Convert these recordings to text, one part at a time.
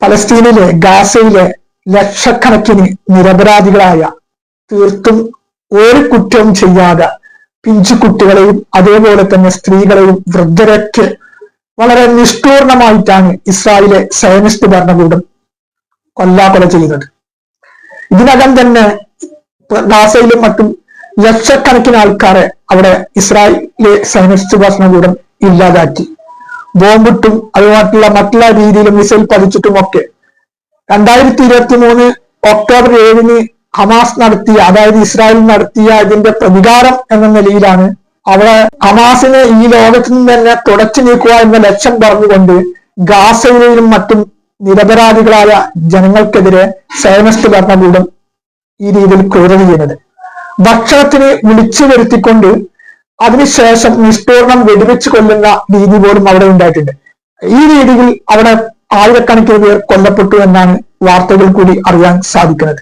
പലസ്തീനിലെ ഗാസയിലെ ലക്ഷക്കണക്കിന് നിരപരാധികളായ, തീർത്തും ഒരു കുറ്റവും ചെയ്യാതെ പിഞ്ചു കുട്ടികളെയും അതേപോലെ തന്നെ സ്ത്രീകളെയും വൃദ്ധരൊക്കെ വളരെ നിഷ്ഠൂർണമായിട്ടാണ് ഇസ്രായേലിലെ സയനിസ്റ്റ് ഭരണകൂടം കൊല്ലാകൊല ചെയ്യുന്നത്. ഇതിനകം തന്നെ ഗാസയിലും മറ്റും ലക്ഷക്കണക്കിന് ആൾക്കാരെ അവിടെ ഇസ്രായേലിലെ സയനിസ്റ്റ് ഭരണകൂടം ഇല്ലാതാക്കി. ബോംബിട്ടും അതുമായിട്ടുള്ള മറ്റുള്ള രീതിയിലും മിസൈൽ പതിച്ചിട്ടുമൊക്കെ 2023 ഒക്ടോബർ 7 ഹമാസ് നടത്തിയ, അതായത് ഇസ്രായേൽ നടത്തിയ ഇതിന്റെ പ്രതികാരം എന്ന നിലയിലാണ് അവിടെ ഹമാസിനെ ഈ ലോകത്തു നിന്ന് തന്നെ തുടച്ചു നീക്കുക എന്ന ലക്ഷ്യം പറഞ്ഞുകൊണ്ട് ഗാസയിലും മറ്റും നിരപരാധികളായ ജനങ്ങൾക്കെതിരെ സയനിസ്റ്റ് ഭരണകൂടം ഈ രീതിയിൽ ക്രൂരത ചെയ്യുന്നത്. ഭക്ഷണത്തിന് വിളിച്ചു വരുത്തിക്കൊണ്ട് അതിനുശേഷം നിഷ്ഠൂർണം വെടിവെച്ച് കൊല്ലുന്ന രീതി പോലും അവിടെ ഉണ്ടായിട്ടുണ്ട്. ഈ രീതിയിൽ അവിടെ ആയിരക്കണക്കിന് പേർ കൊല്ലപ്പെട്ടു എന്നാണ് വാർത്തകൾ കൂടി അറിയാൻ സാധിക്കുന്നത്.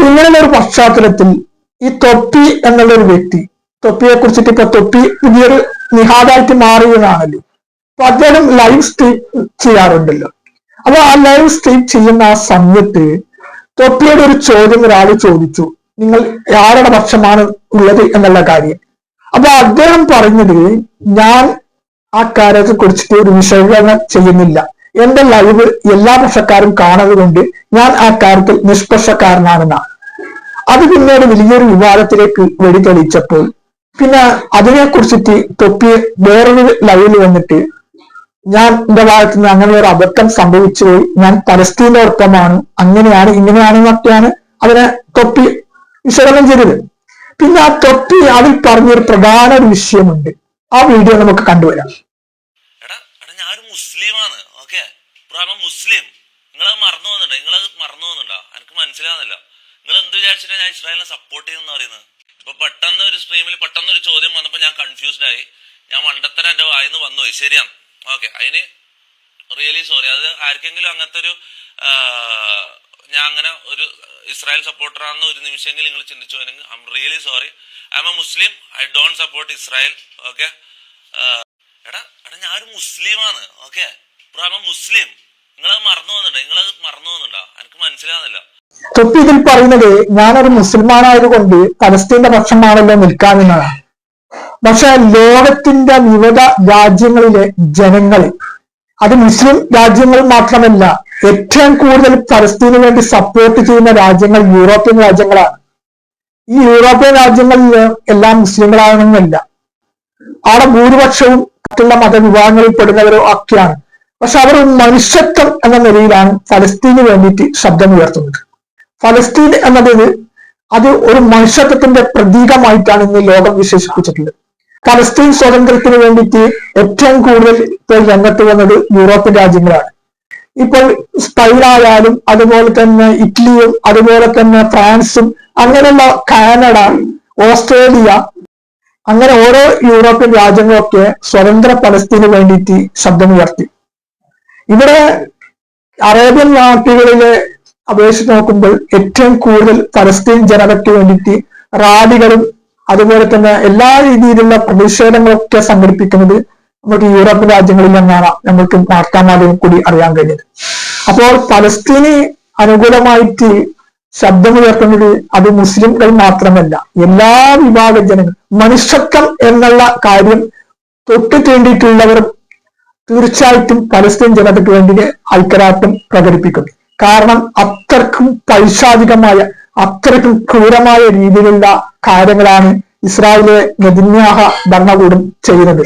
ഇങ്ങനെയുള്ള ഒരു പശ്ചാത്തലത്തിൽ ഈ തൊപ്പി എന്നുള്ള ഒരു വ്യക്തി, തൊപ്പിയെ കുറിച്ചിട്ട് ഇപ്പൊ തൊപ്പി പുതിയൊരു നിഹാദായിട്ട് മാറിയതാണല്ലോ. അപ്പൊ അദ്ദേഹം ലൈവ് സ്ട്രീം ചെയ്യാറുണ്ടല്ലോ. അപ്പൊ ആ ലൈവ് സ്ട്രീം ചെയ്യുന്ന ആ സമയത്ത് തൊപ്പിയുടെ ഒരു ചോദ്യം ഒരാൾ ചോദിച്ചു, നിങ്ങൾ ആരുടെ പക്ഷമാണ് ഉള്ളത് എന്നുള്ള കാര്യം. അപ്പൊ അദ്ദേഹം പറഞ്ഞത്, ഞാൻ ആ കാര്യത്തെ കുറിച്ചിട്ട് ഒരു വിശകലനം ചെയ്യുന്നില്ല, എന്റെ ലൈവ് എല്ലാ പക്ഷക്കാരും കാണുന്നത് കൊണ്ട് ഞാൻ ആ കാര്യത്തിൽ നിഷ്പക്ഷക്കാരനാണെന്നാണ്. അത് പിന്നീട് വലിയൊരു വിവാദത്തിലേക്ക് വെടിതെളിച്ചപ്പോൾ പിന്നെ അതിനെ കുറിച്ചിട്ട് തൊപ്പി വേറൊരു ലൈവിൽ വന്നിട്ട്, ഞാൻ എന്റെ ഭാഗത്ത് നിന്ന് അങ്ങനെ ഒരു അബദ്ധം സംഭവിച്ചു പോയി, ഞാൻ പലസ്തീന്റെ ഒപ്പമാണ്, അങ്ങനെയാണ് ഇങ്ങനെയാണെന്നൊക്കെയാണ് അതിനെ തൊപ്പി വിശകലനം ചെയ്തത്. പിന്നെ ആ തൊപ്പി അതിൽ പറഞ്ഞൊരു പ്രധാന ഒരു വിഷയമുണ്ട്. ആ വീഡിയോ നമുക്ക് കണ്ടുവരാം. മുസ്ലിമാണ്, ഓക്കെ, മുസ്ലിം, നിങ്ങളത് മറന്നു പോകുന്നുണ്ടോ? എനിക്ക് മനസ്സിലാവുന്നില്ല. നിങ്ങൾ എന്ത് വിചാരിച്ചിട്ടാണ് ഞാൻ ഇസ്രായേലിനെ സപ്പോർട്ട് ചെയ്യുന്ന പറയുന്നത്? ഇപ്പൊ പെട്ടെന്ന് ഒരു സ്ട്രീമിൽ പെട്ടെന്ന് ഒരു ചോദ്യം വന്നപ്പോൾ ഞാൻ കൺഫ്യൂസ്ഡ് ആയി. ഞാൻ മണ്ടത്തരം എന്റെ വായിന്ന് വന്നുപോയി. ശരിയാണ്, ഓക്കെ, അതിന് റിയലി സോറി. അത് ആർക്കെങ്കിലും അങ്ങനത്തെ ഒരു ഞാൻ അങ്ങനെ ഒരു ഇസ്രായേൽ സപ്പോർട്ടറാണെന്ന് ഒരു നിമിഷമെങ്കിലും നിങ്ങൾ ചിന്തിച്ചു പോയെങ്കിൽ I am really sorry. I M a Muslim, I don't support Israel, okay. എടാ ഞാനൊരു മുസ്ലിമാണ്, ഓക്കെ, മുസ്ലിം. നിങ്ങളത് മറന്നു പോകുന്നുണ്ടോ? എനിക്ക് മനസ്സിലാവുന്നില്ല. തൊപ്പി ഇതിൽ പറയുന്നത്, ഞാനൊരു മുസ്ലിമാനായതുകൊണ്ട് പലസ്തീന്റെ പക്ഷമാണല്ലോ നിൽക്കാമെന്നതാണ്. പക്ഷെ ലോകത്തിന്റെ വിവിധ രാജ്യങ്ങളിലെ ജനങ്ങൾ, അത് മുസ്ലിം രാജ്യങ്ങൾ മാത്രമല്ല, ഏറ്റവും കൂടുതൽ പലസ്തീനു വേണ്ടി സപ്പോർട്ട് ചെയ്യുന്ന രാജ്യങ്ങൾ യൂറോപ്യൻ രാജ്യങ്ങളാണ്. ഈ യൂറോപ്യൻ രാജ്യങ്ങളിൽ എല്ലാം മുസ്ലിങ്ങളാണെന്നല്ല, അവിടെ ഭൂരിപക്ഷവും മറ്റുള്ള മതവിഭാഗങ്ങളിൽ പെടുന്നവരോ ഒക്കെയാണ്. പക്ഷെ അവർ മനുഷ്യത്വം എന്ന നിലയിലാണ് ഫലസ്തീന് വേണ്ടിയിട്ട് ശബ്ദമുയർത്തുന്നത്. ഫലസ്തീൻ എന്നത് അത് ഒരു മനുഷ്യത്വത്തിന്റെ പ്രതീകമായിട്ടാണ് ഇന്ന് ലോകം വിശേഷിപ്പിച്ചിട്ടുള്ളത്. ഫലസ്തീൻ സ്വാതന്ത്ര്യത്തിന് വേണ്ടിയിട്ട് ഏറ്റവും കൂടുതൽ ഇപ്പോൾ രംഗത്ത് വന്നത് യൂറോപ്യൻ രാജ്യങ്ങളാണ്. ഇപ്പോൾ സ്പെയിനായാലും അതുപോലെ തന്നെ ഇറ്റലിയും അതുപോലെ തന്നെ ഫ്രാൻസും അങ്ങനെയുള്ള കാനഡ, ഓസ്ട്രേലിയ, അങ്ങനെ ഓരോ യൂറോപ്യൻ രാജ്യങ്ങളൊക്കെ സ്വതന്ത്ര പലസ്തീന് വേണ്ടിയിട്ട് ശബ്ദമുയർത്തി. ഇവിടെ അറേബ്യൻ നാട്ടുകളിലെ അപേക്ഷിച്ച് നോക്കുമ്പോൾ ഏറ്റവും കൂടുതൽ പലസ്തീൻ ജനതയ്ക്ക് വേണ്ടിയിട്ട് റാലികളും അതുപോലെ തന്നെ എല്ലാ രീതിയിലുള്ള പ്രതിഷേധങ്ങളൊക്കെ സംഘടിപ്പിക്കുന്നത് നമുക്ക് യൂറോപ്യൻ രാജ്യങ്ങളിൽ നിന്നാണ് നമുക്ക് വാർത്താമാധ്യമം കൂടി അറിയാൻ കഴിഞ്ഞത്. അപ്പോൾ പലസ്തീന് അനുകൂലമായിട്ട് ശബ്ദമുയർത്തുന്നത് അത് മുസ്ലിംകൾ മാത്രമല്ല, എല്ലാ വിഭാഗ ജനങ്ങൾ. മനുഷ്യത്വം എന്നുള്ള കാര്യം തൊട്ട് തീണ്ടിയിട്ടുള്ളവർ തീർച്ചയായിട്ടും പലസ്തീൻ ജനതയ്ക്ക് വേണ്ടി ഐക്യദാർഢ്യം പ്രകടിപ്പിക്കും. കാരണം അത്രക്കും പൈശാചികമായ, അത്രക്കും ക്രൂരമായ രീതിയിലുള്ള കാര്യങ്ങളാണ് ഇസ്രായേലിലെ നെതന്യാഹു ഭരണകൂടം ചെയ്യുന്നത്.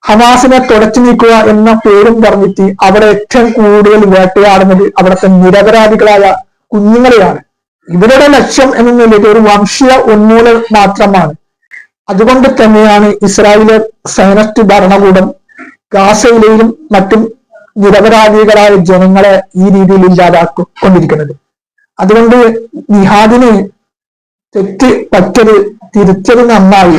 ഹമാസിനെ തുടച്ചു നീക്കുക എന്ന പേരും പറഞ്ഞിട്ട് അവിടെ ഏറ്റവും കൂടുതൽ വേട്ടയാടുന്നത് അവിടുത്തെ നിരപരാധികളായ കുഞ്ഞുങ്ങളെയാണ്. ഇവരുടെ ലക്ഷ്യം എന്ന നിലയിൽ ഒരു വംശീയ ഉന്മൂലനം മാത്രമാണ്. അതുകൊണ്ട് തന്നെയാണ് ഇസ്രായേലിലെ സയനിസ്റ്റ് ഭരണകൂടം ഗാസയിലെയും മറ്റും നിരപരാധികളായ ജനങ്ങളെ ഈ രീതിയിൽ ഇല്ലാതാക്കൊണ്ടിരിക്കുന്നത്. അതുകൊണ്ട് നിഹാദിന് തെറ്റ് പറ്റത് തിരിച്ചത് നന്നായി.